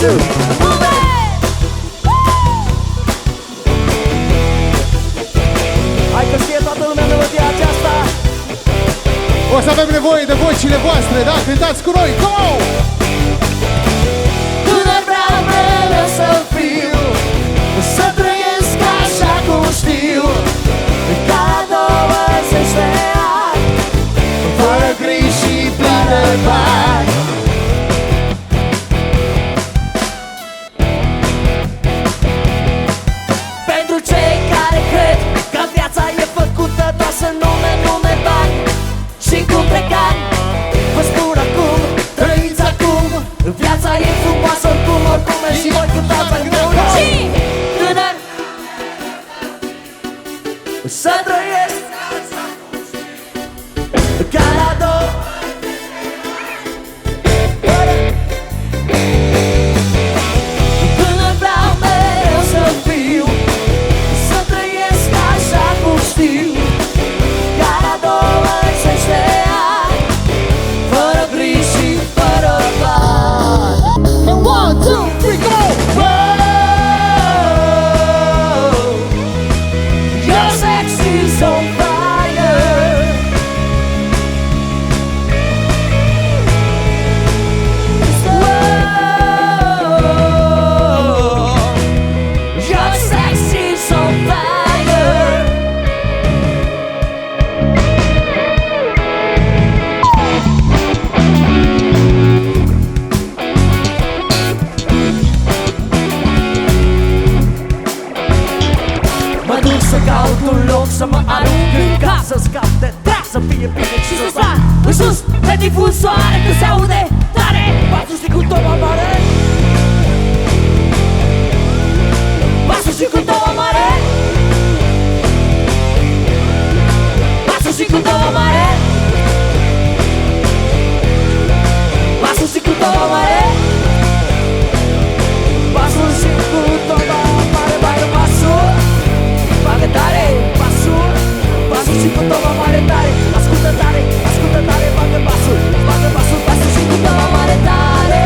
2, move it! Hai că știe toată lumea melodia aceasta. O să avem nevoie de vocile voastre, da? Cântați cu noi, go! Până vreau mereu să fiu, să trăiesc așa cum știu, ca la 20 de ani, fără griji și plin de bani. Pentru cei care cred că viața e făcută doar să nume, bani și cum plecani, vă spun acum, trăiți acum, viața e frumoasă oricum, și voi cântați împreună. Și tânăr, să trăiesc ca la 20. Până vreau mereu să fiu, să trăiesc așa cum știu, ca la 20 de ani, fără griji și fără bani. And 1, 2, 3, go! Whoa, your sex is on fire. Whoa, your sex is on fire. Mă duc să caut un loc să mă arunc în cap, să scap de drag, să fie bine și să sar în sus, pe difuzoare, că se aude tare. Pasul și cu toba mare, pasul și cu toba mare, pasul și cu toba mare, pasul și cu toba mare, pasul și cu toba mare, bagă pasul, bagă tare, pasul, pasul și cu toba mare tare, ascultă tare, bagă pasul, pasul și cu toba mare tare,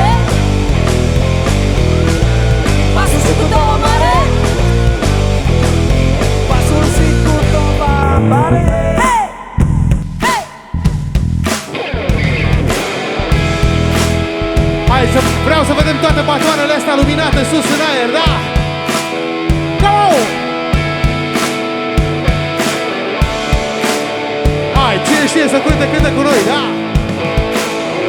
pasul și cu toba mare, pasul și cu toba mare. Hey! Hey! Hai să vreau să vedem toate batoanele astea luminate sus în aer, da? Go! Hai, cine știe să cânte cu noi, da?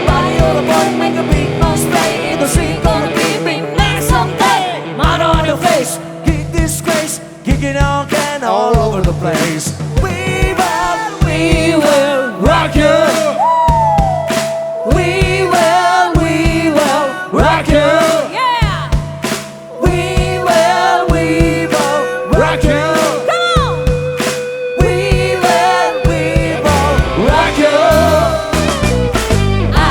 Body on the boy, make a big noise, play in the street, gonna be big man someday. Motto on your face, kick disgrace, kicking on can all over the place. We will rock you. We will rock you. Yeah. We will rock you. Come on. We will rock you. I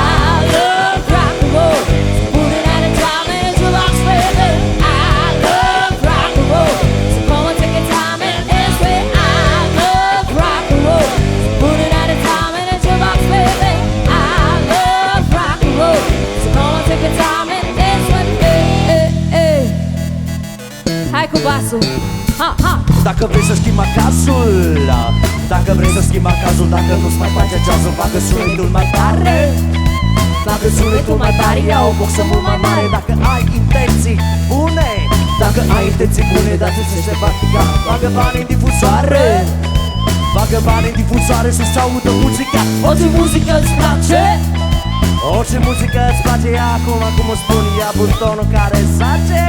love rock and roll. So put it at a time and it's your box, baby. I love rock and roll. So come and take your time and dance with. I love rock and roll. So put it at a time and it's your box, baby. I love rock and roll. So come and take your time and dance with me. Hai cu basul. Ha, ha. Dacă vrei să schimbi acazul, dacă vrei să schimbi acazul, dacă nu-ți mai place jazzul, bagă sunetul mai tare, bagă sunetul mai tare, ia o boxă mult mai mare. Dacă ai intenții bune, dacă ai intenții bune, dar ți se practica, bagă bani în difuzoare, bagă bani în difuzoare să se audă muzica. Orice muzică îți place, orice muzică îți place. Acum îți spun, ia butonul care zace,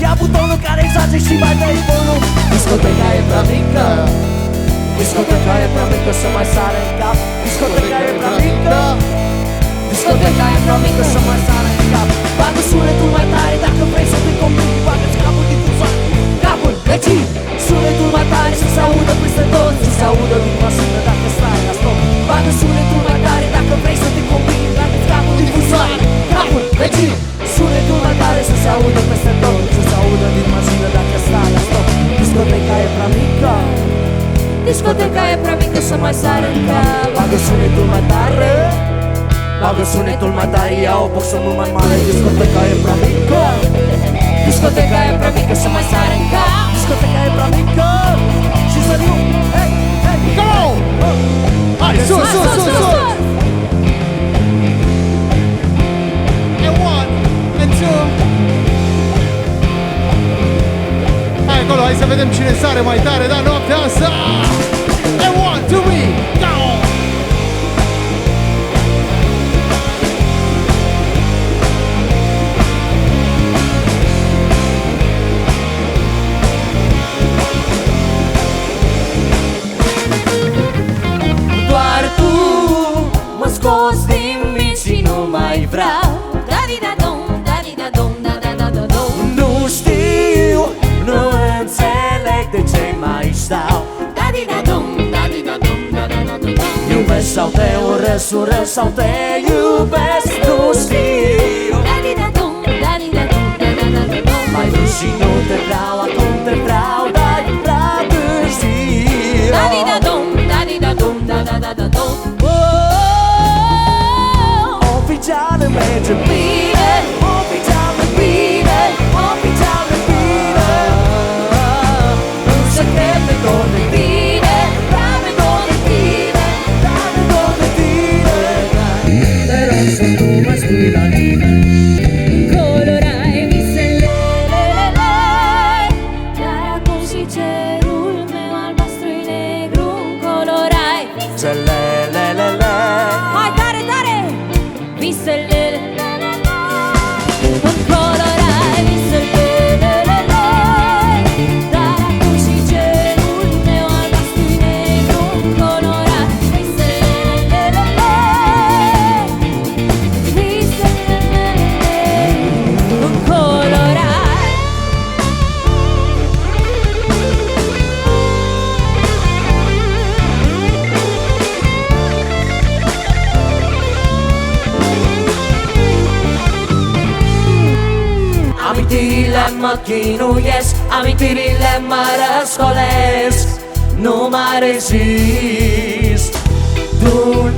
ia butonul care zace și mai dai volum. Discoteca e prea mică, discoteca e prea mică să mai sare în cap. Discoteca e prea mică, discoteca e prea mică să mai sare în cap. Bagă sunetul mai tare dacă vrei să te combini, bagă-ți capul difuzat, capul vecin. Sunetul mai tare să se audă peste tot, să se audă din mașină dacă stai la stop. Bagă sunetul mai tare dacă vrei să te combini, bagă-ți capul difuzat, capul vecin. Sunetul mai tare să se audă peste tot, să se audă din mașină dacă stai la stop. Discoteca e prea mică, discoteca e prea mică să mai sare în cap. Bagă sunetul mai tare, Bagă sunetul mai tare, ia o boxă mult mai mare. Discoteca e prea mică, discoteca e prea mică să mai sare în cap. Discoteca e prea mică și să nu, hey, hey, Go! Hai, sus, sus, sus, sus! And one, and two. Hai acolo, hai să vedem cine sare mai tare, da, noaptea asta! And one, two, three, go! Doar tu mă scoți din minți și nu mai vreau. Da-di-da-dom, da-di-da-dom, da-da-da-da-dom. Nu știu, nu înțeleg de ce mai stau. Da-di-da-dom, da-di-da-dom, da-da-da-da-dom. Iubesc sau te urăsc, urăsc sau te iubesc, nu știu. Da-di-da-dom, da-di-da-dom, da-da-da-da-dom. Mai vrei și nu te vreau, acum te vreau, dar e prea târziu. Da-di-da-dom, da-di-da-dom, da-da-da-da-dom. Oficial îmi merge bine, oficial îmi bine, oficial îmi bine. În secret mi dor de tine, dar mi dor de tine, dar mi dor de tine. Te rog să nu mă spui la mine. Colorai visele, dar acum și cerul meu albastru-i negru. Colorai Celelelele. hai tare, tare! Visele, colorai visele, dar acum și cerul meu albastru-i negru. Colorai visele, colorai. Amintirile mă chinuiesc, amintirile mă răscolesc, nu mai rezist. Tu